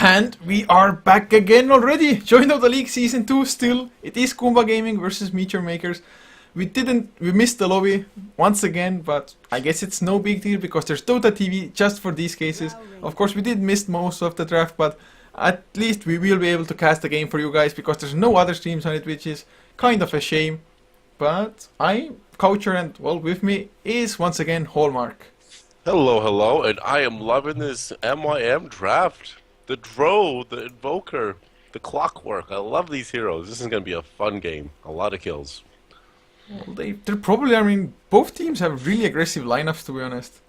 And we are back again already. joinDOTA League Season 2 still. It is Goomba Gaming versus Meteor Makers. We missed the lobby once again, but I guess it's no big deal because there's Dota TV just for these cases. Of course, we did miss most of the draft, but at least we will be able to cast the game for you guys because there's no other streams on it, which is kind of a shame. But I'm Coucher, and well, with me is once again Hallmark. Hello, and I am loving this MYM draft. The Dro, the Invoker, the Clockwork. I love these heroes. This is going to be a fun game. A lot of kills. Well, they're probably, I mean, both teams have really aggressive lineups, to be honest.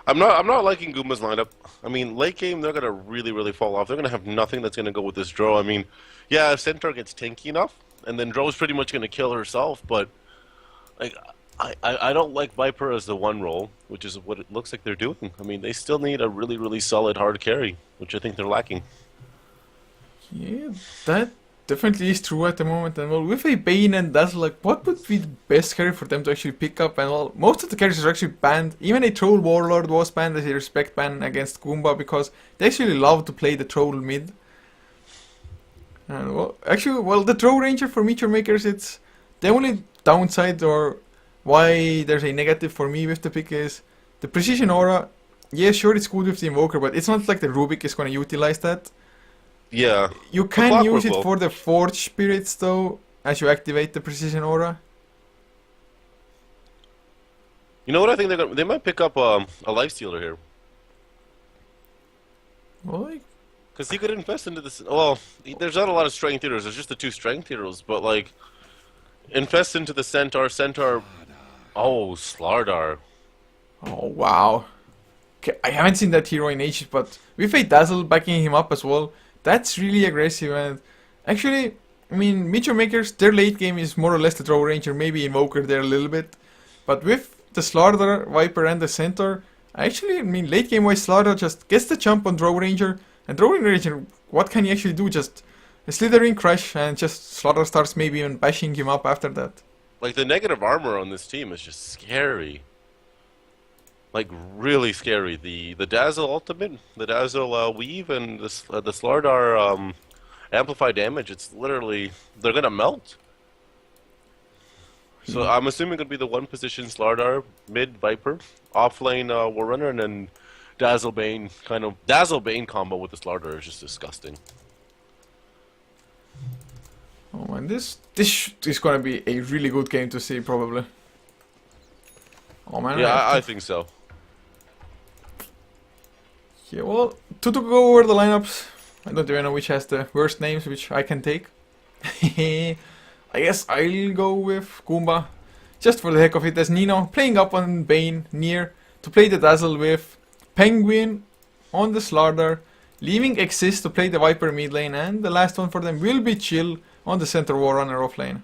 I'm not liking Goomba's lineup. I mean, late game, they're going to really fall off. They're going to have nothing that's going to go with this Dro. I mean, yeah, if Centaur gets tanky enough, and then Dro's pretty much going to kill herself, but like, I don't like Viper as the one role, which is what it looks like they're doing. I mean, they still need a really solid hard carry, which I think they're lacking. Yeah, that definitely is true at the moment. And well, with a Bane and Dazzle, like, what would be the best carry for them to actually pick up? And well, most of the carries are actually banned. Even a Troll Warlord was banned as a respect ban against Goomba because they actually love to play the Troll mid. And well, actually, well, the Troll Ranger for Meteor Makers, it's the only downside or why there's a negative for me with the pick is the Precision Aura. Yeah, sure, it's good with the Invoker, but it's not like the Rubik is going to utilize that. Yeah. You can use it for the Forge Spirits, though, as you activate the Precision Aura. You know what I think they might pick up a Lifestealer here. Why? Because he could invest into this. Well, there's not a lot of strength heroes. There's just the two strength heroes, but like, invest into the Centaur. Oh, Slardar. Oh, wow. Okay, I haven't seen that hero in ages, but with a Dazzle backing him up as well, that's really aggressive. And actually, I mean, Meteor Makers, their late game is more or less the Draw Ranger, maybe Invoker there a little bit. But with the Slardar, Viper, and the Centaur, I mean, late game wise, Slardar just gets the jump on Draw Ranger. And Draw Ranger, what can he actually do? Just a Slithering Crush, and just Slardar starts maybe even bashing him up after that. Like, the negative armor on this team is just scary. Like, really scary. The Dazzle ultimate, the Dazzle weave, and the Slardar amplify damage, it's literally, they're gonna melt. So I'm assuming it'll be the one position Slardar, mid Viper, off lane Warrunner, and then Dazzle Bane combo with the Slardar is just disgusting. Oh man, this is gonna be a really good game to see, probably. Oh man. Yeah, I think so. Yeah, well, to go over the lineups, I don't even know which has the worst names, which I can take. I guess I'll go with Goomba, just for the heck of it, as Nino, playing up on Bane, near, to play the Dazzle with Penguin on the Slardar, leaving Exist to play the Viper mid lane, and the last one for them will be Chill on the Center Warrunner off lane.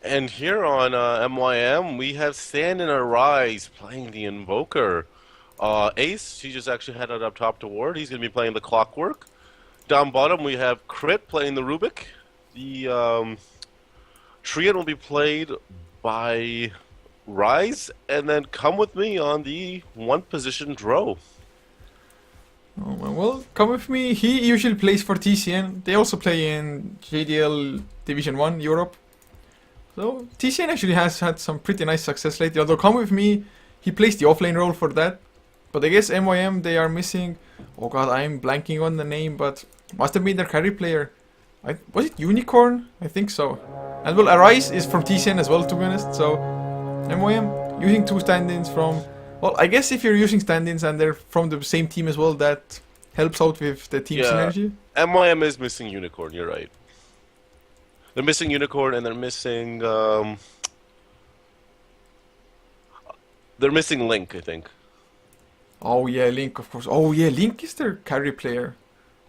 And here on MYM, we have Sand and Arise playing the Invoker. Ace, she just actually headed up top to ward. He's going to be playing the Clockwork. Down bottom, we have Crit playing the Rubik. The Trian will be played by Rise. And then Come With Me on the one position Dro. Oh man, well, Come With Me, he usually plays for TCN. They also play in JDL Division 1 Europe. So TCN actually has had some pretty nice success lately, although Come With Me, he plays the offlane role for that. But I guess MYM, they are missing, oh god, I'm blanking on the name, but must have been their carry player. Was it Unicorn? I think so. And well, Arise is from TCN as well, to be honest, so MYM using two stand-ins from, well, I guess if you're using stand-ins and they're from the same team as well, that helps out with the team synergy. MYM is missing Unicorn, you're right. They're missing Unicorn and they're missing Link, I think. Oh yeah, Link, of course. Oh yeah, Link is their carry player.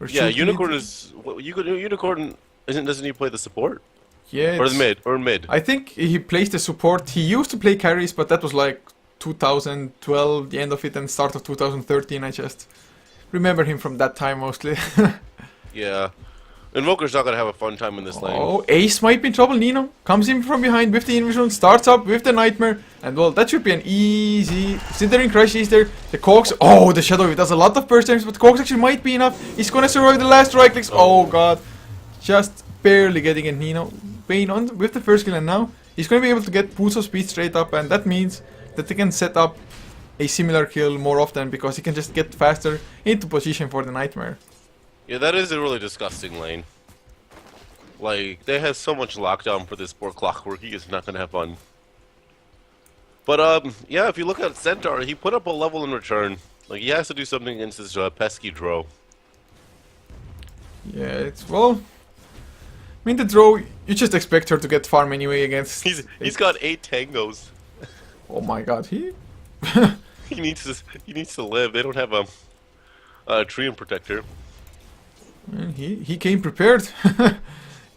Yeah, Unicorn is. Unicorn doesn't he play the support? Yeah. Or mid. I think he plays the support. He used to play carries, but that was like 2012, the end of it, and start of 2013. I just remember him from that time mostly. Yeah. Invoker's not gonna have a fun time in this lane. Oh, Ace might be in trouble. Nino comes in from behind with the invision, starts up with the Nightmare, and well, that should be an easy. Slithering Crush is there. The Cogs. Oh, the Shadow Wave does a lot of burst damage, but Cogs actually might be enough. He's gonna survive the last right clicks. Oh god, just barely getting it. Nino Bane on with the first kill, and now he's gonna be able to get Pulse of Speed straight up, and that means that they can set up a similar kill more often because he can just get faster into position for the Nightmare. Yeah, that is a really disgusting lane. Like, they have so much lockdown for this poor Clockwork, he is not gonna have fun. But, yeah, if you look at Centaur, he put up a level in return. Like, he has to do something against this pesky Drow. Yeah, it's, well, I mean, the Drow, you just expect her to get farm anyway against... He's got 8 tangos. Oh my god, he... He needs to live. They don't have a Treant Protector. And he came prepared.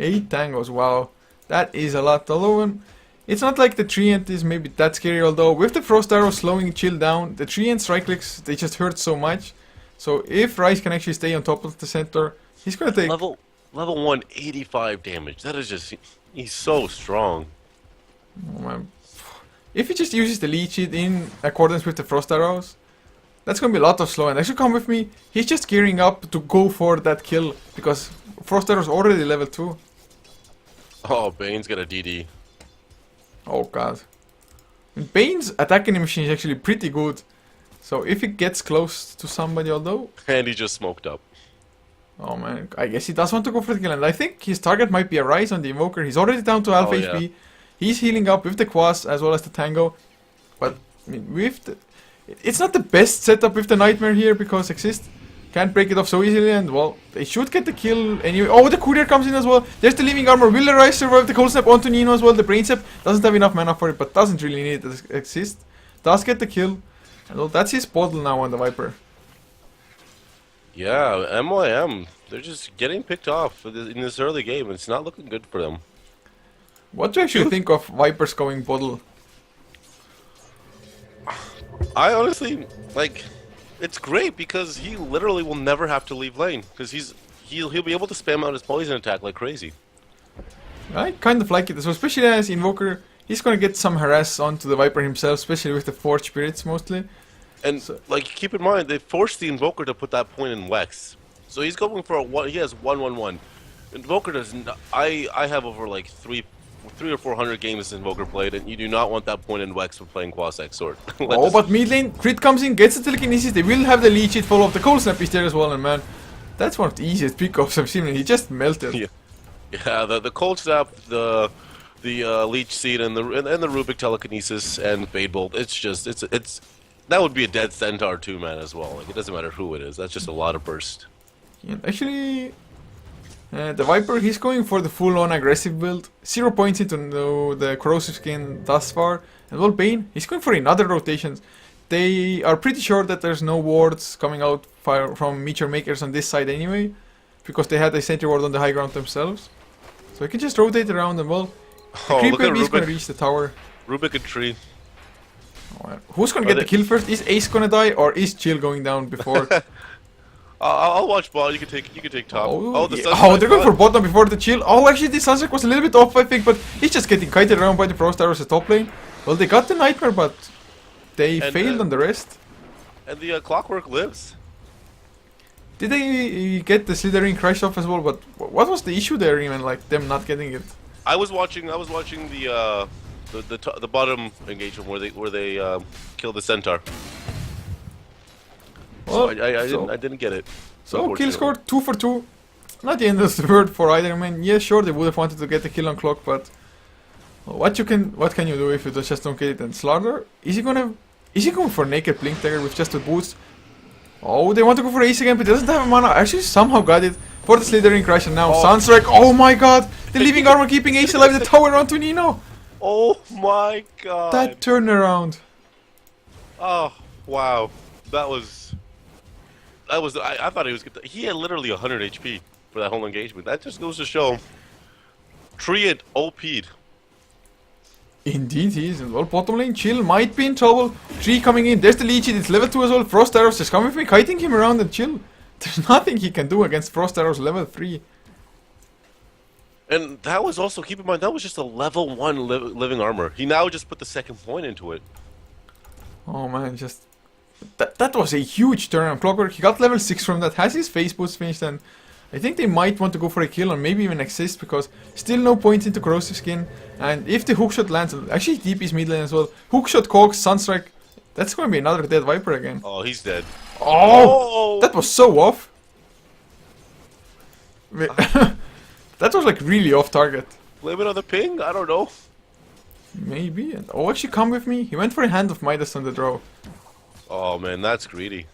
8 tangos, wow. That is a lot. Although, it's not like the Treant is maybe that scary, although with the Frost Arrow slowing Chill down, the Treant strike clicks, they just hurt so much. So if Rice can actually stay on top of the Centaur, he's gonna take... Level 1, 85 damage. That is just... He's so strong. Oh man. If he just uses the lead sheet in accordance with the Frost Arrows, that's gonna be a lot of slow. And actually come with me, he's just gearing up to go for that kill, because Frost Arrow's already level 2. Oh, Bane's got a DD. Oh god. And Bane's attacking machine is actually pretty good. So if he gets close to somebody, although... And he just smoked up. Oh man, I guess he does want to go for the kill. And I think his target might be a Rise on the Invoker. He's already down to half HP. Yeah. He's healing up with the Quas as well as the Tango. But I mean, with the... It's not the best setup with the Nightmare here, because Exist can't break it off so easily, and well, they should get the kill anyway. Oh, the Courier comes in as well. There's the Living Armor. Will the Rise survive the Cold Snap onto Nino as well? The Brain Sap doesn't have enough mana for it, but doesn't really need it to Exist. Does get the kill. And well, that's his bottle now on the Viper. Yeah, MYM, they're just getting picked off in this early game. It's not looking good for them. What do you actually think of Vipers going bottle? I honestly, like, it's great because he literally will never have to leave lane, because he'll be able to spam out his poison attack like crazy. I kind of like it, so especially as Invoker, he's gonna get some harass onto the Viper himself, especially with the Forge Spirits mostly. And so, like, keep in mind, they forced the Invoker to put that point in Wex, so he's going for a one. He has 1/1/1. Invoker does. I have over like 300 or 400 games Invoker played, and you do not want that point in Wex for playing Quas-X Sword. oh, but mid lane, Crit comes in, gets the telekinesis, they will have the lead sheet follow up, the Cold Snap is there as well, and man, that's one of the easiest pickups I've seen, and he just melted. Yeah, the Cold Snap, the Leech Seed, and the Rubik Telekinesis, and Fade Bolt, it's just, it's that would be a dead Centaur 2-man as well, like, it doesn't matter who it is, that's just a lot of burst. Yeah, actually... the Viper, he's going for the full-on aggressive build. 0 points into the corrosive skin thus far. And well, Bane, he's going for another rotation. They are pretty sure that there's no wards coming out from Meteor Makers on this side anyway, because they had a sentry ward on the high ground themselves. So he can just rotate around and well, the creep wave is going to reach the tower. Rubik and Tree. Oh, who's going to get the kill first? Is Ace going to die, or is Chill going down before? I'll watch ball. You can take top. Oh, they're going for bottom before the Chill. Oh, actually, the Sunstrike was a little bit off, I think, but he's just getting kited around by the Frost Arrows at top lane. Well, they got the Nightmare, but they failed on the rest. And the Clockwork lives. Did they get the Slithering Crush off as well? But what was the issue there, even like them not getting it? I was watching the bottom engagement where they killed the Centaur. Well, so I didn't get it. So kill score 2 for 2. Not the end of the world for either. I mean, yeah, sure they would have wanted to get the kill on clock, but what can you do if you just don't get it? And Slaughter, is he going for Naked Blink Dagger with just a boost? Oh, they want to go for Ace again, but he doesn't have mana. Actually, somehow got it for the Slithering Crash, and now Sunstrike. Oh my god, the Living Armor keeping Ace alive. The tower onto Nino. Oh my god. That turnaround. Oh wow, that was. I thought he was good. He had literally 100 HP for that whole engagement. That just goes to show Treant OP'd. Indeed he is. And well, bottom lane, Chill might be in trouble. Tree coming in. There's the leech. It's level 2 as well. Frost Arrows is coming with me, kiting him around, and Chill. There's nothing he can do against Frost Arrows level 3. And that was also, keep in mind, that was just a level 1 living armor. He now just put the second point into it. Oh man, just that was a huge turn on Clockwork. He got level 6 from that, has his face boost finished, and I think they might want to go for a kill or maybe even assist, because still no points into Corrosive Skin. And if the hookshot lands, actually DP's mid lane as well. Hookshot, Cogs, Sunstrike, that's going to be another dead Viper again. Oh, he's dead. Oh! That was so off. That was like really off target. Blame it on the ping? I don't know. Maybe. And oh, actually come with me. He went for a Hand of Midas on the draw. Oh man, that's greedy.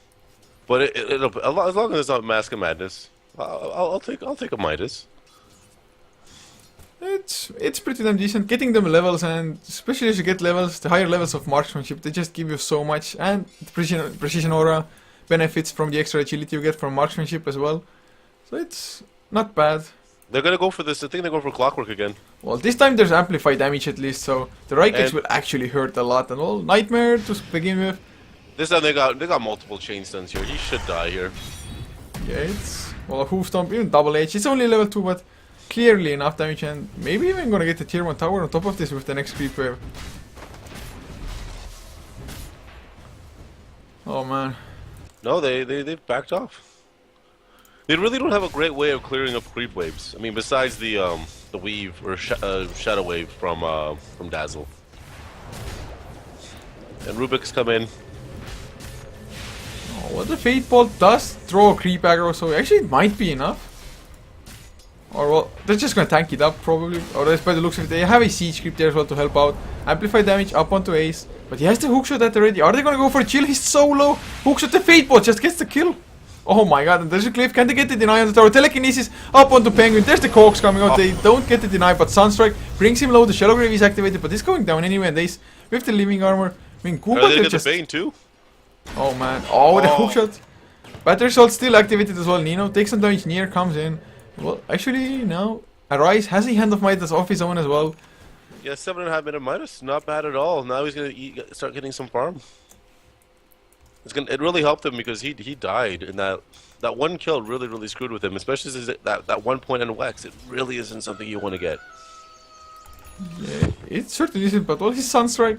But it'll, as long as it's not Mask of Madness, I'll take a Midas. It's pretty damn decent. Getting them levels, and especially as you get levels, the higher levels of marksmanship, they just give you so much, and the precision aura benefits from the extra agility you get from marksmanship as well. So it's not bad. They're gonna go for this. I think they go for Clockwork again. Well, this time there's amplified damage at least, so the right clicks will actually hurt a lot. And all Nightmare to begin with. This time they got multiple chain stuns here. He should die here. Yeah, it's well, a hoof stomp, even double H. It's only level 2, but clearly enough damage, and maybe even gonna get the tier 1 tower on top of this with the next creep wave. Oh man. No, they've backed off. They really don't have a great way of clearing up creep waves. I mean, besides the weave or shadow wave from Dazzle. And Rubik's come in. Oh, well, the Fate Bolt does throw a creep aggro, so actually it might be enough. Or well, they're just gonna tank it up probably. Or that's by the looks of it. They have a siege creep there as well to help out. Amplify damage up onto Ace. But he has the hookshot at the ready. Are they gonna go for a chill? He's so low. Hookshot, the Fate Bolt just gets the kill. Oh my god, and there's a cliff. Can they get the deny on the tower? Telekinesis up onto Penguin. There's the Cogs coming out. They don't get the deny, but Sunstrike brings him low. The Shallow Grave is activated, but he's going down anyway. And Ace with the living armor. I mean, Goomba, they just... the Bane too? Oh man. Oh, the hookshot. Battery Shot still activated as well. Nino takes some damage. Near comes in. Well, actually, now Arise has a Hand of Midas off his own as well. Yeah, 7.5 minute Midas. Not bad at all. Now he's gonna start getting some farm. It really helped him because he died, and that one kill really screwed with him, especially since that 1 point in Wex. It really isn't something you want to get. Yeah, it certainly isn't, but all his Sunstrike,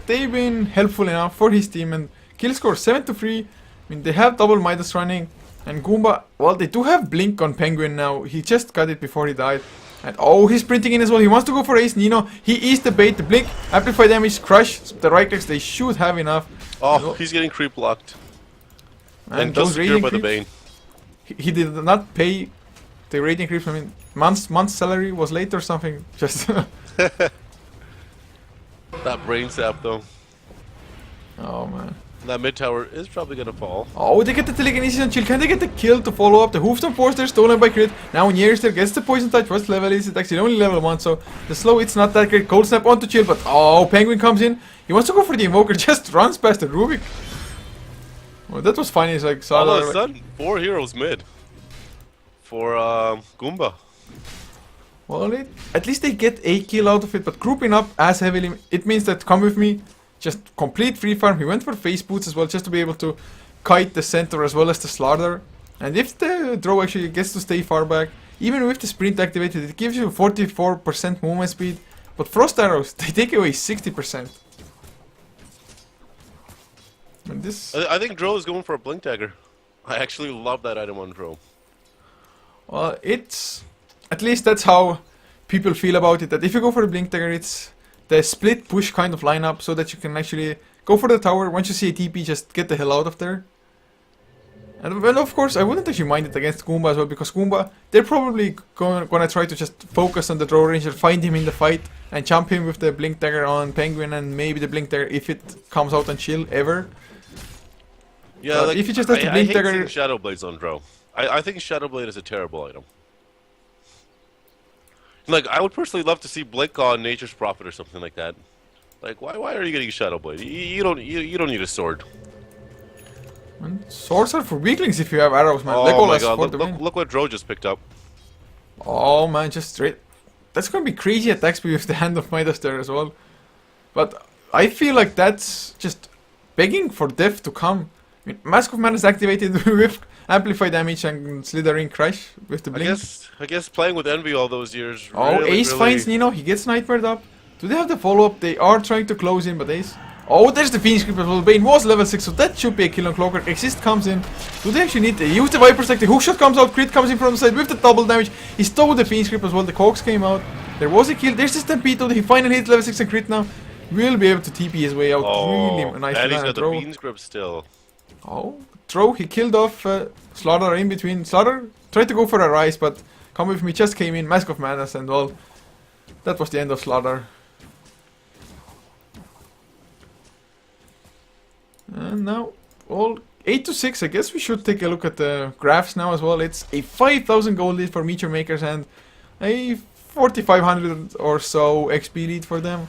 they've been helpful enough for his team, and kill score 7-3. I mean, they have double Midas running, and Goomba, well, they do have Blink on Penguin now. He just got it before he died. And oh, he's sprinting in as well. He wants to go for Ace. Nino, he is the bait. The Blink, amplify damage, crush the right clicks. They should have enough. Oh, he's getting creep blocked. And just secure by the Bane. He did not pay the rating creeps. I mean, month's salary was late or something. Just that brain sap though. Oh man. That mid tower is probably gonna fall. Oh, they get the telekinesis on chill. Can they get the kill to follow up? The Hoofstone Forster stolen by crit. Now Nierister gets the poison touch. What level is it? Actually only level 1, so the slow it's not that great. Cold snap onto chill, but oh, Penguin comes in. He wants to go for the invoker, just runs past the Rubik. Well, that was funny. It's like all of a sudden, 4 heroes mid for Goomba. Well, at least they get a kill out of it, but grouping up as heavily, it means that come with me. Just complete free farm. He went for face boots as well, just to be able to kite the center as well as the slaughter. And if the draw actually gets to stay far back, even with the sprint activated, it gives you 44% movement speed. But frost arrows, they take away 60%. And this, I think Dro is going for a blink dagger. I actually love that item on Dro. well, it's at least that's how people feel about it. That if you go for the blink dagger, it's the split push kind of lineup, so that you can actually go for the tower. Once you see a TP, just get the hell out of there. And well, of course, I wouldn't actually mind it against Goomba as well, because Goomba, they're probably gonna try to just focus on the draw ranger, find him in the fight, and jump him with the blink dagger on Penguin, and maybe the blink dagger if it comes out on chill ever. Yeah, like, if you just have the blink dagger, seeing Shadow Blades on Dro. I think Shadow Blade is a terrible item. Like, I would personally love to see Blink on Nature's Prophet or something like that. Like, why are you getting Shadow Blade? You don't need a sword. And swords are for weaklings if you have arrows, man. Oh my god, look what Dro just picked up. Oh man, just straight. That's gonna be crazy attack speed with the Hand of Midas there as well. But I feel like that's just begging for death to come. I mean, Mask of Man is activated with amplify damage and slithering crash with the blink. I guess playing with Envy all those years. Oh, really, Ace really... finds Nino. He gets nightmared up. Do they have the follow-up? They are trying to close in, but Ace... Oh, there's the Phoenix Creep as well. Bane was level 6, so that should be a kill on Clockwork. Exist comes in. Do they actually need to use the Viper Stack? The hookshot comes out. Crit comes in from the side with the double damage. He stole the Phoenix Creep as well. The Cogs came out. There was a kill. There's the Stampede. He finally hit level 6 and crit now. Will be able to TP his way out. Oh, Really nice. and he's got the Beans grip still. Oh, throw. He killed off Slaughter in between. Slaughter tried to go for a rise, but Come With Me just came in. Mask of Madness and all. That was the end of Slaughter. And now, all 8 to 6. I guess we should take a look at the graphs now as well. It's a 5,000 gold lead for Meteor Makers and a 4,500 or so XP lead for them.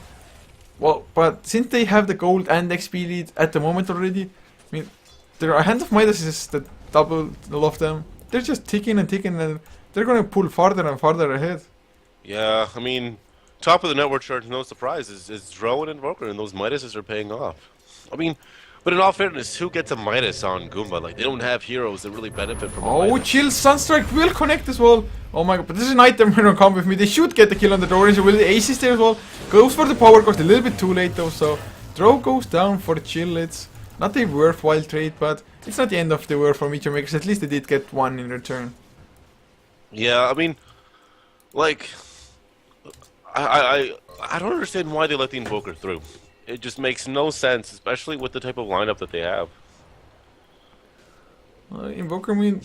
Well, but since they have the gold and XP lead at the moment already, I mean, there are a hand of Midas that double all of them. They're just ticking and ticking, and they're gonna pull farther and farther ahead. Yeah, I mean, top of the network chart, no surprise, is Drone and Invoker, and those Midases are paying off. I mean, but in all fairness, who gets a Midas on Goomba? Like, they don't have heroes that really benefit from a Oh, Midas. chill, Sunstrike will connect as well. Oh my god, but this is an item when Come With Me. They should get the kill on the door, so will the Ace is there as well. Goes for the power cost, a little bit too late though, so Draw goes down for the chill. It's not a worthwhile trade, but it's not the end of the world for Meteor Makers. At least they did get one in return. Yeah, I mean, like, I don't understand why they let the Invoker through. It just makes no sense, especially with the type of lineup that they have. Invoker, I mean...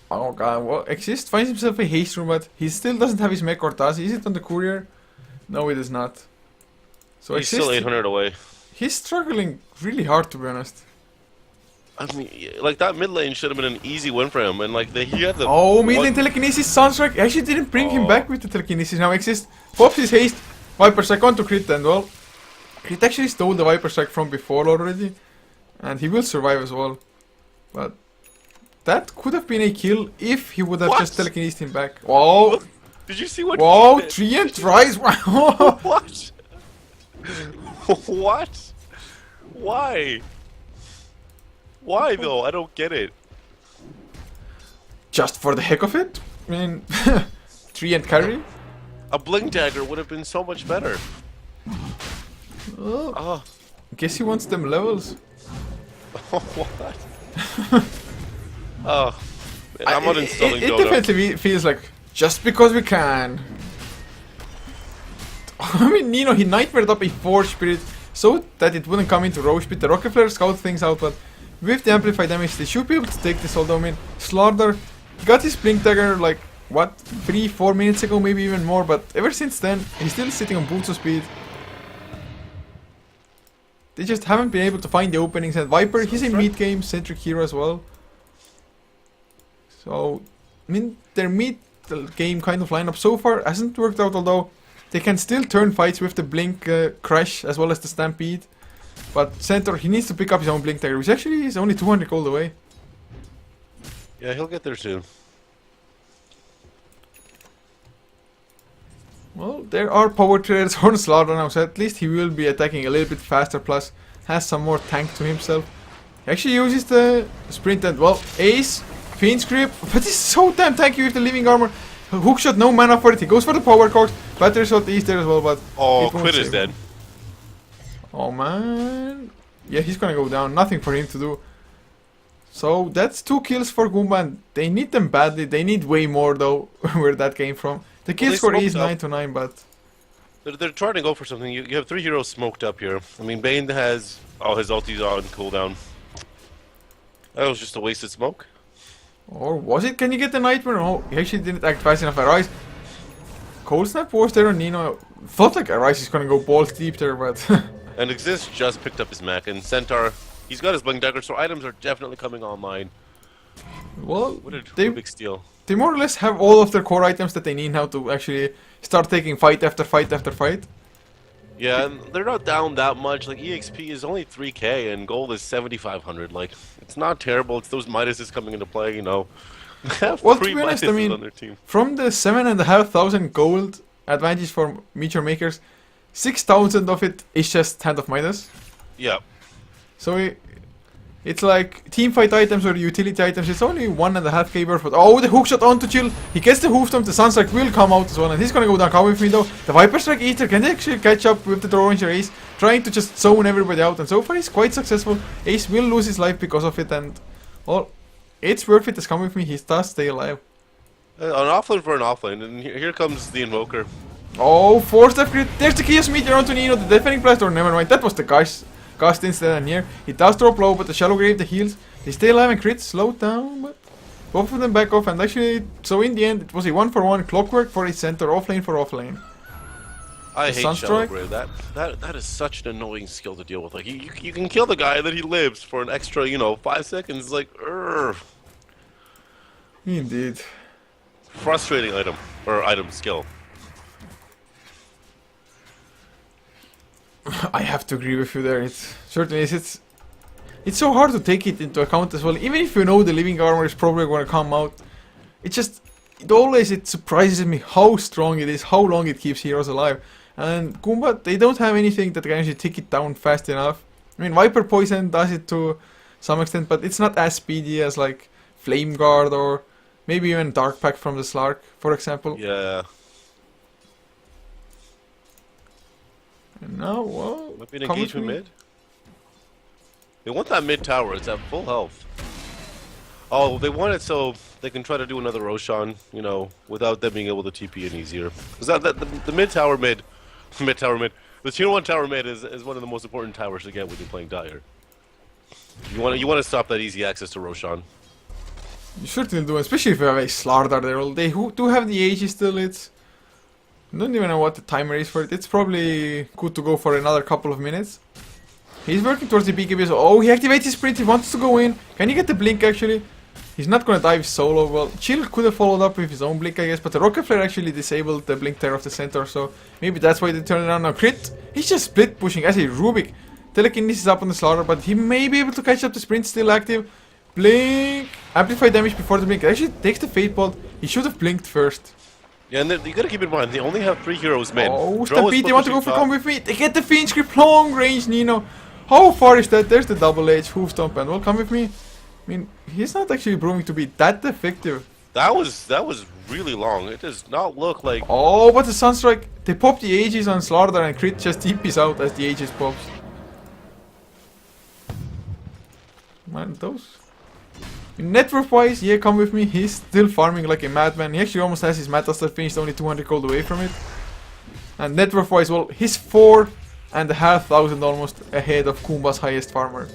Oh god, well, Exist finds himself a haste room, but he still doesn't have his mech, or does he? Is it on the courier? No, it is not. So He's Exist, still 800 away. He's struggling really hard, to be honest. I mean, like, that mid lane should have been an easy win for him, and like, he had the... Oh, mid lane telekinesis, Sunstrike actually didn't bring him back with the telekinesis. Now Exist pops his haste, Viper Strike onto crit, and well, Crit actually stole the Viper Strike from before already, and he will survive as well. But that could have been a kill if he would have just telekinesed him back. Whoa! Did you see what? Whoa! Treant Rise! Wow! What? What? Why? Why though? I don't get it. Just for the heck of it? I mean, Treant carry? A Blink Dagger would have been so much better. Oh. Guess he wants them levels. What? Oh, man, I'm uninstalling It Dota. definitely feels like just because we can. I mean, Nino, he nightmared up a Forge Spirit so that it wouldn't come into Roche Pit. The Rocket Flare scout things out, but with the amplified damage, they should be able to take this. Although, I mean, Slaughter got his Blink Dagger like, what, 3-4 minutes ago, maybe even more, but ever since then, he's still sitting on boots of speed. They just haven't been able to find the openings, and Viper, he's a mid-game centric hero as well. So, I mean, their mid-game kind of lineup so far hasn't worked out, although they can still turn fights with the Blink Crash as well as the Stampede. But Centaur, he needs to pick up his own Blink Dagger, which actually is only 200 gold away. Yeah, he'll get there soon. Well, there are power traders on Slaughter now, so at least he will be attacking a little bit faster, plus has some more tank to himself. He actually uses the sprint and, well, Ace, Fiend's Grip, but he's so damn tanky with the living armor. Hookshot, no mana for it, he goes for the power cogs, battery shot is there as well, but... Oh, Quid is dead. Oh man... Yeah, he's gonna go down, nothing for him to do. So, that's 2 kills for Goomba, and they need them badly, they need way more though, where that came from. The kill score is 9 to 9, but... They're trying to go for something. You have 3 heroes smoked up here. I mean, Bane has all his ultis on cooldown. That was just a wasted smoke. Or was it? Can you get the Nightmare? Oh, he actually didn't act fast enough. Arise. Cold Snap was there on Nino. Thought like Arise is gonna go balls deep there, but... And Exist just picked up his mech, and Centaur, he's got his Blink Dagger, so items are definitely coming online. Well, What a they big steal. They more or less have all of their core items that they need now to actually start taking fight after fight after fight. Yeah, and they're not down that much. Like, EXP is only 3k, and gold is 7,500. Like, it's not terrible. It's those Midases coming into play, you know. They have Well, 3 to be honest, I Midases mean, on their team. from the 7,500 gold advantage for Meteor Makers, 6,000 of it is just Hand of Midas. Yeah. So It's like team fight items or utility items. It's only 1.5k worth. But oh, the hookshot onto Chill. He gets the hoof stomp. The Sunstrike will come out as well, and he's gonna go down. Come with me though. The Viper Strike Eater can actually catch up with the Throw Ranger Ace, trying to just zone everybody out. And so far he's quite successful. Ace will lose his life because of it, and well, it's worth it. Just come with me. He does stay alive. An offlane for an offlane, and here comes the Invoker. Oh, 4-step crit. There's the Chaos Meteor onto Nino. The Defending Blast, or never mind. That was the Gust instead, and here he does drop low, but the Shallow Grave, the heals, they stay alive and crit, slowed down, but both of them back off, and actually, so in the end, it was a 1-for-1 Clockwork for a center, offlane for offlane. I The hate Shallow Sunstrike? Grave. That is such an annoying skill to deal with. Like you can kill the guy and then he lives for an extra 5 seconds. Like, Indeed. frustrating item skill. I have to agree with you there. It certainly is. It's so hard to take it into account as well. Even if you know the living armor is probably going to come out, it surprises me how strong it is, how long it keeps heroes alive. And Goomba, they don't have anything that can actually take it down fast enough. I mean, Viper Poison does it to some extent, but it's not as speedy as like Flame Guard or maybe even Dark Pack from the Slark, for example. Yeah. And now, well, Might be an come with engagement me. mid. They want that mid tower. It's at full health. Oh, they want it so they can try to do another Roshan, without them being able to TP in easier. Because the mid tower mid, the tier 1 tower mid is one of the most important towers to get when you're playing Dire. You want to stop that easy access to Roshan. You certainly do, especially if you have a Slardar there. Well, they do have the AG still. I don't even know what the timer is for it. It's probably good to go for another couple of minutes. He's working towards the BKB. Oh, he activates his sprint. He wants to go in. Can he get the blink actually? He's not gonna dive solo. Well, Chill could have followed up with his own blink, I guess, but the Rocket Flare actually disabled the blink terror of the center, so maybe that's why they turned around now. Crit! He's just split pushing as a Rubik. Telekinesis is up on the Slaughter, but he may be able to catch up. The sprint still active. Blink! Amplify damage before the blink. Actually takes the Fate Bolt. He should have blinked first. Yeah, and you gotta keep in mind, they only have 3 heroes mid. Oh, Dro is Stampede, they want to go pushing for top. come with me. They get the Fiend Script, long range Nino. How far is that? There's the double H, hoof stomp, and well, come with me. I mean, he's not actually proving to be that effective. That was really long. It does not look like. Oh, but the Sunstrike, they pop the Aegis on Slaughter and Crit just TPs out as the Aegis pops. Man, those. Net worth wise, yeah, come with me. He's still farming like a madman. He actually almost has his Metastar finished, only 200 gold away from it. And net worth wise, well, he's 4,500 almost ahead of Kumba's highest farmer.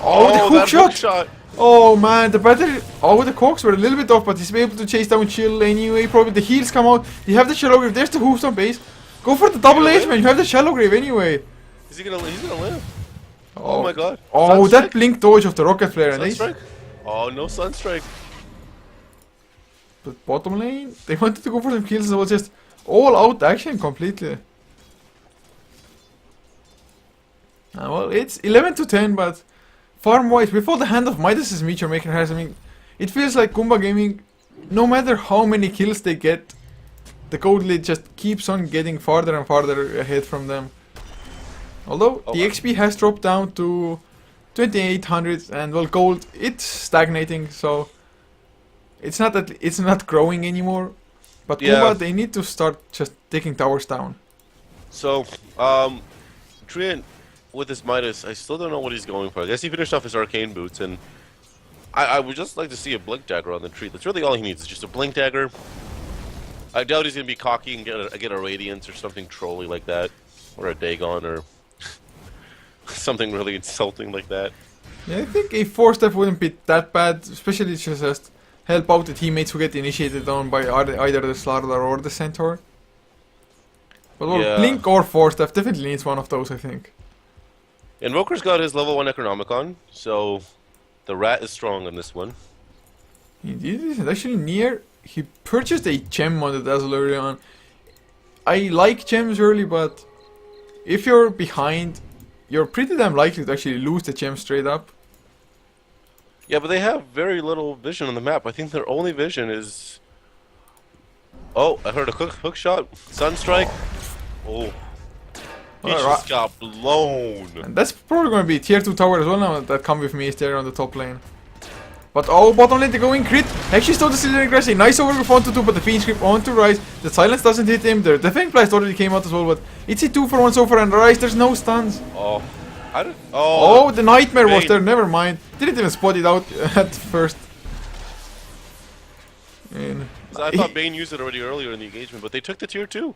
Oh, the that hook shot! Oh man, the battery. Oh, the cogs were a little bit off, but he's able to chase down Chill anyway. Probably the heals come out. You have the Shallow Grave. There's the hoof stomp base. Go for the double H, man. You have the Shallow Grave anyway. He's gonna live. Oh, Oh my god. Oh, Sunstrike? that blink dodge of the Rocket Flare and Ace. Sunstrike? Oh, no Sunstrike. But bottom lane, they wanted to go for some kills. It was just all out action completely. Well, it's 11 to 10, but farm wise, before the hand of Midas's Meteor Maker has, I mean, it feels like Goomba Gaming, no matter how many kills they get, the gold lead just keeps on getting farther and farther ahead from them. Although the XP has dropped down to 2800, and well, gold, it's stagnating, so it's not growing anymore. But Yeah. Goomba, they need to start just taking towers down. So, Trian, with his Midas, I still don't know what he's going for. I guess he finished off his Arcane Boots, and I would just like to see a Blink Dagger on the tree. That's really all he needs, is just a Blink Dagger. I doubt he's going to be cocky and get a Radiance or something trolly like that. Or a Dagon, or something really insulting like that. Yeah, I think a 4-step wouldn't be that bad, especially just help out the teammates who get initiated on by either the Slardar or the Centaur. But well, Yeah. Blink or 4-step definitely needs one of those, I think. Invoker's got his level 1 Necronomicon, so the rat is strong on this one. Indeed, it's actually near. He purchased a gem on the Dazzle early on. I like gems early, but if you're behind, you're pretty damn likely to actually lose the gem straight up. Yeah, but they have very little vision on the map. I think their only vision is... Oh, I heard a hook shot. Sunstrike. Oh. He Alright. just got blown. And that's probably going to be tier 2 tower as well now that Come With Me is there on the top lane. But oh, bottom lane they go in crit. Actually stole the Silver Aggressive. Nice overgrowth onto 2, but the Fiend Script on to Rise. The silence doesn't hit him. The defense blast already came out as well, but it's a 2 for 1 so far, and Rise, there's no stuns. Oh. Oh, the Nightmare was Bane. there, never mind. Didn't even spot it out at first. And I thought Bane used it already earlier in the engagement, but they took the tier 2.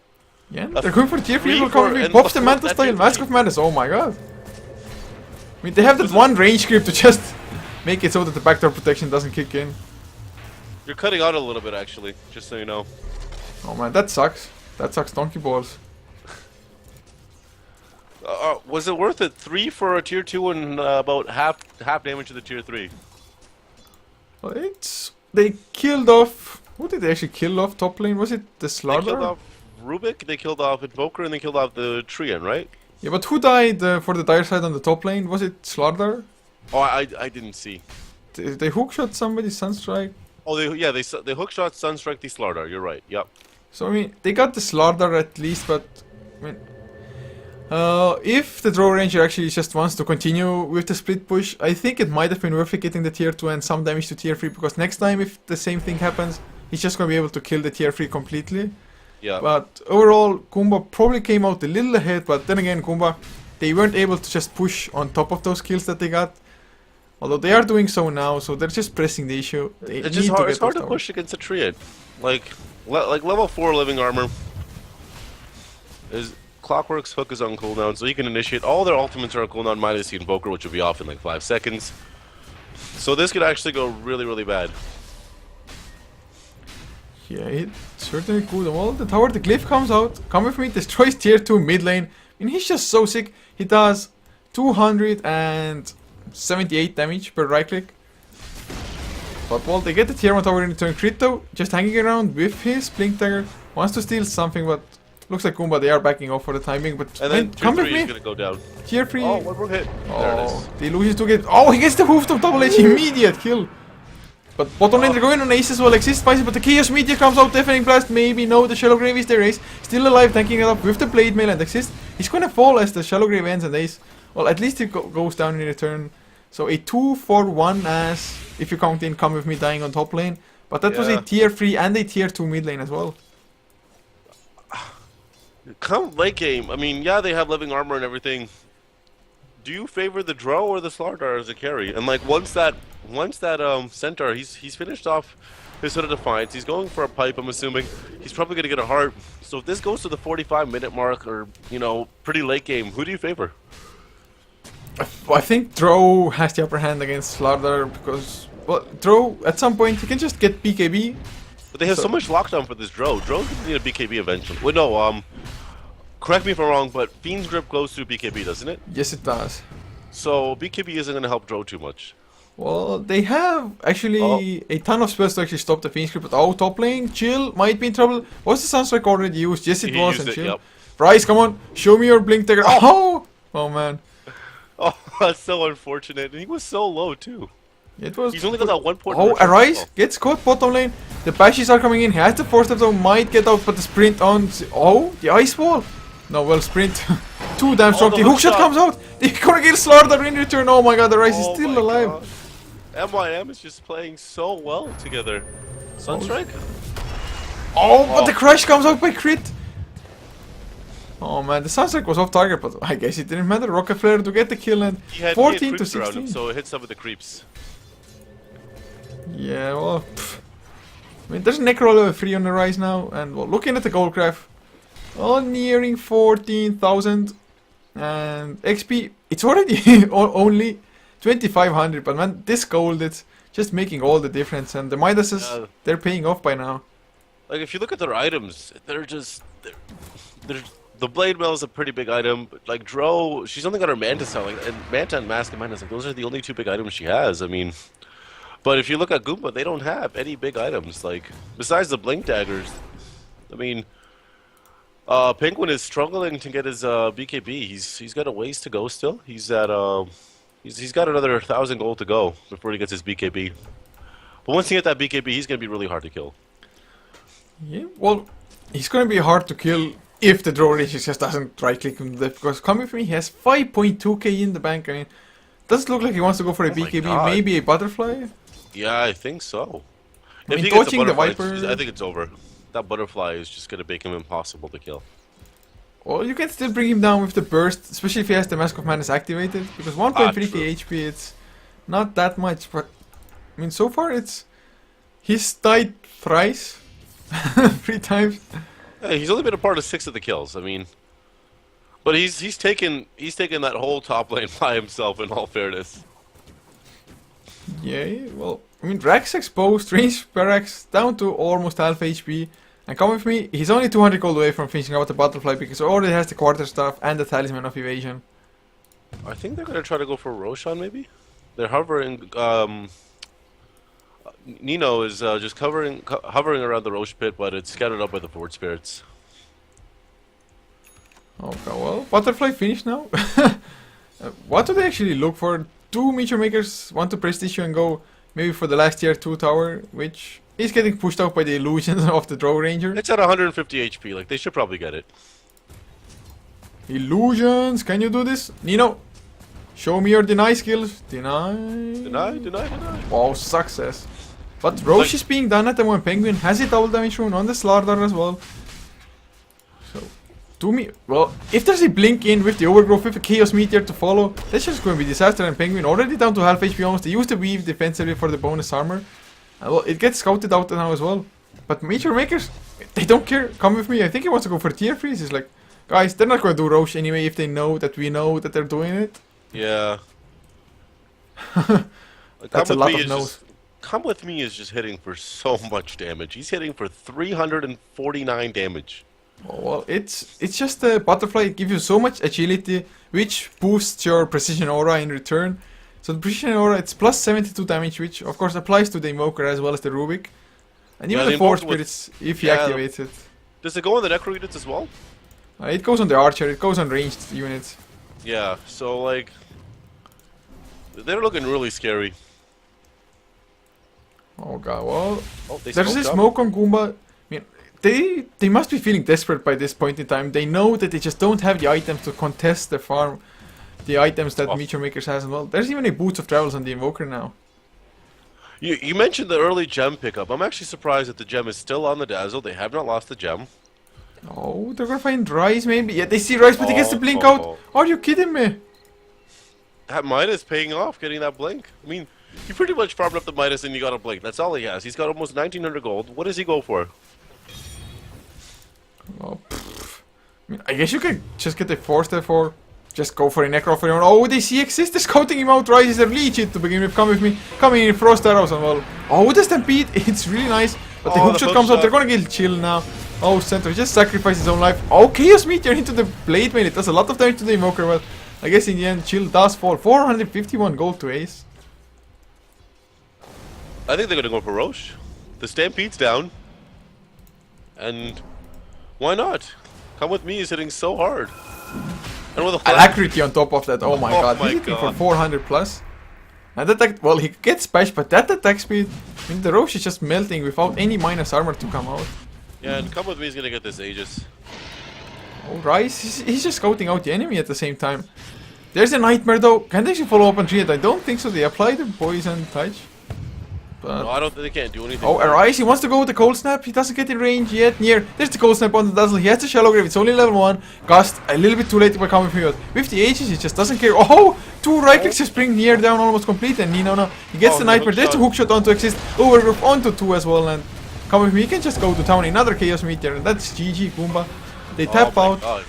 yeah, they're going for tier 3. Will for- come with and pops the the- Manta that style. tier Mask three. of Madness. Oh my god. I mean, they have that one range script to just make it so that the backdoor protection doesn't kick in. You're cutting out a little bit, actually, just so you know. Oh man, that sucks. That sucks donkey balls. Was it worth it? 3 for a tier 2 and about half damage to the tier 3. Well, they killed off. Who did they actually kill off top lane? Was it the They Slaughter? killed off Rubik, they killed off Invoker, and they killed off the Treant, right? Yeah, but who died for the dire side on the top lane? Was it Slaughter? Oh, I didn't see. They hookshot somebody, Sunstrike. Oh, they hookshot Sunstrike the Slardar. You're right. Yep. So I mean, they got the Slaughter at least, but I mean, if the Draw Ranger actually just wants to continue with the split push, I think it might have been worth it getting the tier 2 and some damage to tier 3, because next time if the same thing happens, he's just gonna be able to kill the tier 3 completely. Yeah. But overall, Goomba probably came out a little ahead, but then again, Goomba, they weren't able to just push on top of those kills that they got. Although they are doing so now, so they're just pressing the issue. They It's just need hard. to It's get hard those to towers. push against a Treant. Like level 4 living armor. Is Clockwork's hook is on cooldown, so he can initiate all their ultimates are on cooldown minus the Invoker, which will be off in like 5 seconds. So this could actually go really, really bad. Yeah, it certainly could. Well, the tower, the glyph comes out. Come with me, destroys tier 2 mid lane. I mean, he's just so sick. He does 278 damage per right click. But well, they get the tier 1 tower in return. Crit though, just hanging around with his Blink Dagger. Wants to steal something, but looks like Goomba, they are backing off for the timing. But And then come tier with 3 is me. gonna go down. Tier 3. Oh, one more hit. There it is. They lose his 2 games. Oh, he gets the hoof of double H. Immediate kill. But bottom lane, they're going on Ace as well. Exist spicy, but the Chaos Meteor comes out. Deafening Blast, maybe. No, the Shallow Grave is their Ace. Still alive, tanking it up with the Blade Mail and Exist. He's gonna fall as the Shallow Grave ends and Ace. Well, at least it goes down in return. So a 2 for 1 as, if you count in Come With Me dying on top lane. But that was a Yeah. tier 3 and a tier 2 mid lane as well. Come late game. I mean, yeah, they have living armor and everything. Do you favor the Drow or the Slardar as a carry? And like once that centaur, he's finished off his Hood of Defiance. He's going for a pipe. I'm assuming he's probably gonna get a heart. So if this goes to the 45-minute mark, or pretty late game, who do you favor? I think Drow has the upper hand against Slaughter because, well, Drow at some point he can just get BKB. But they have so much lockdown for this Drow. Drow's gonna need a BKB eventually. Wait, no. Correct me if I'm wrong, but Fiend's Grip goes through BKB, doesn't it? Yes, it does. So BKB isn't gonna help Drow too much. Well, they have actually a ton of spells to actually stop the Fiend Script, but top lane, Chill might be in trouble. Was the Sunstrike already used? Yes, it He was, used and it, Chill. yep. Bryce, come on, show me your Blink Dagger. Oh! Oh man. Oh, that's so unfortunate. And he was so low too. It was. He's only got that 1 point. Oh, return Arise as well. gets caught bottom lane. The bashes are coming in. He has the 4-step though, might get out, but the sprint on. Oh, the Ice Wall. No, well, sprint. Too damn strong. the The hook hookshot shot. comes out. They're gonna get Slaughter in return. Oh my god, the Arise is Oh still my alive. God. MYM is just playing so well together. Sunstrike? Oh, but the crash comes out by crit. Oh man, the Sunstrike was off target, but I guess it didn't matter. Rocket Flare to get the kill and He had 14 to creeps around 16. him, so it hit some of the creeps. Yeah, well, I mean, there's Necro level 3 on the rise now, and well, looking at the gold graph, nearing 14,000, and XP, it's already only 2,500, but man, this gold, it's just making all the difference, and the Midases, Yeah. they're paying off by now. Like, if you look at their items, they're the Blade Mail is a pretty big item, but like Drow, she's only got her Manta style, like, and Manta and Mask of Madness, like, those are the only 2 big items she has, I mean. But if you look at Goomba, they don't have any big items, like, besides the Blink Daggers. I mean, Penguin is struggling to get his BKB. He's got a ways to go still. He's at he's got another 1,000 gold to go before he gets his BKB. But once he gets that BKB, he's gonna be really hard to kill. Yeah, well, he's gonna be hard to kill if the draw range just doesn't right click him, because come with me, he has 5.2k in the bank. I mean, does it look like he wants to go for a Oh my BKB, God. maybe a butterfly? Yeah, I think so. I If mean, he gets a dodging the butterfly, Viper. I think it's over. That butterfly is just gonna make him impossible to kill. Well, you can still bring him down with the burst, especially if he has the Mask of Madness activated, because 1.3k true. HP, it's not that much, but I mean, so far he's died thrice, 3 times. Hey, he's only been a part of 6 of the kills. I mean, but he's taken that whole top lane by himself. In all fairness. Yeah, well, I mean, Rax exposed, range barracks down to almost half HP. And come with me, he's only 200 gold away from finishing out the butterfly because he already has the quarter staff and the talisman of evasion. I think they're gonna try to go for Roshan. Maybe they're hovering. Nino is just hovering around the Roche pit, but it's scattered up by the Fort Spirits. Okay, well, butterfly finished now. What do they actually look for? Do Meteor Makers want to prestige you and go maybe for the last tier 2 tower, which is getting pushed out by the illusions of the Draw Ranger? It's at 150 HP. Like they should probably get it. Illusions, can you do this? Nino, show me your deny skills. Deny. Deny. Wow, success. But Roche is being done at the moment. Penguin has a double damage rune on the Slardar as well. So, to me, well, if there's a blink in with the overgrowth with a Chaos Meteor to follow, that's just going to be disaster. And Penguin already down to half HP almost. They use the weave defensively for the bonus armor. Well, it gets scouted out now as well. But Meteor Makers, they don't care. Come with me. I think he wants to go for tier freeze. He's like, guys, they're not going to do Roche anyway if they know that we know that they're doing it. Yeah. That's a lot of no's. Come with me is just hitting for so much damage. He's hitting for 349 damage. Oh, well, it's just the butterfly. It gives you so much agility, which boosts your precision aura in return. So the precision aura, it's plus 72 damage, which of course applies to the invoker as well as the Rubik, and even the Force Spirits if he activates it. Does it go on the Necro units as well? It goes on the archer. It goes on ranged units. Yeah. So like, they're looking really scary. Oh god, well, there's a smoke on Goomba. I mean, they must be feeling desperate by this point in time. They know that they just don't have the items to contest the farm, the items that Meteor Makers has as well. There's even a Boots of Travels on the Invoker now. You mentioned the early gem pickup. I'm actually surprised that the gem is still on the Dazzle. They have not lost the gem. Oh, they're gonna find Rise maybe? Yeah, they see Rise, but he gets the blink out. Are you kidding me? That Midas paying off, getting that blink. I mean, you pretty much farmed up the Midas and you got a blink. That's all he has. He's got almost 1900 gold. What does he go for? Oh, I mean, I guess you could just get a Force there for. Just go for a Necro for your own. Oh, they see Exist is scouting him out. Rise is a legit to begin with. Come with me. Coming in Frost Arrows and well. Oh, the Stampede. It's really nice. But the hookshot comes out. They're gonna get Chill now. Oh, Centaur just sacrificed his own life. Oh, Chaos Meteor into the Blade Mail. It does a lot of damage to the Invoker, but I guess in the end, Chill does fall. 451 gold to Ace. I think they're gonna go for Roche. The Stampede's down. And why not? Come with me is hitting so hard. And with Alacrity on top of that. Oh my god. He's hitting for 400 plus. And that attack, well, he gets bashed, but that attack speed, I mean, the Roche is just melting without any minus armor to come out. Yeah, and Come with me is gonna get this Aegis. Oh, Rise, he's just scouting out the enemy at the same time. There's a Nightmare though. Can they actually follow up on 3? I don't think so. They apply the Poison Touch. But no, I don't think they can't do anything. Oh, Arise, he wants to go with the Cold Snap. He doesn't get in range yet. Near. There's the Cold Snap on the Dazzle. He has the Shallow Grave. It's only level 1. Gust, a little bit too late to come with me. But with the Aegis, he just doesn't care. Oh, 2 right clicks just bring Near down almost complete. And Nino now. He gets the Nightmare. There's the Hookshot onto Exist. Overgrowth onto 2 as well. And come with me. He can just go to town. Another Chaos Meteor. And that's GG, Goomba. They tap out. God.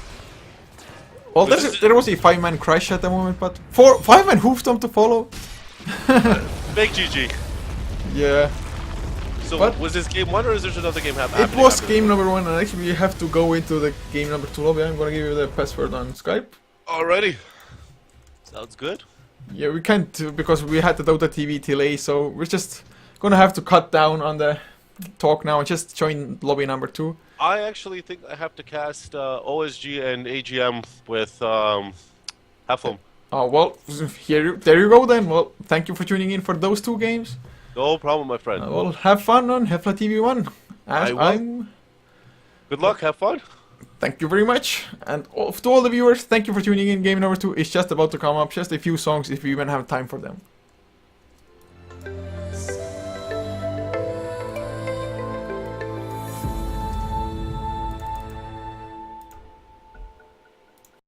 Well, there was a 5-man crash at the moment. But 5-man Hoofstomp to follow. Big GG. Yeah. So but was this game 1 or is there another game happening? It was game number 1, and actually we have to go into the game number 2 lobby. I'm gonna give you the password on Skype. Alrighty. Sounds good. Yeah, we can't because we had the Dota TV delay, so we're just gonna have to cut down on the talk now and just join lobby number 2. I actually think I have to cast OSG and AGM with Heflatv. Oh well, there you go then. Well, thank you for tuning in for those 2 games. No problem, my friend. Well, have fun on Heflatv 1. I will. Good luck, have fun. thank you very much. And to all the viewers, thank you for tuning in. Game number 2 is just about to come up. Just a few songs if we even have time for them.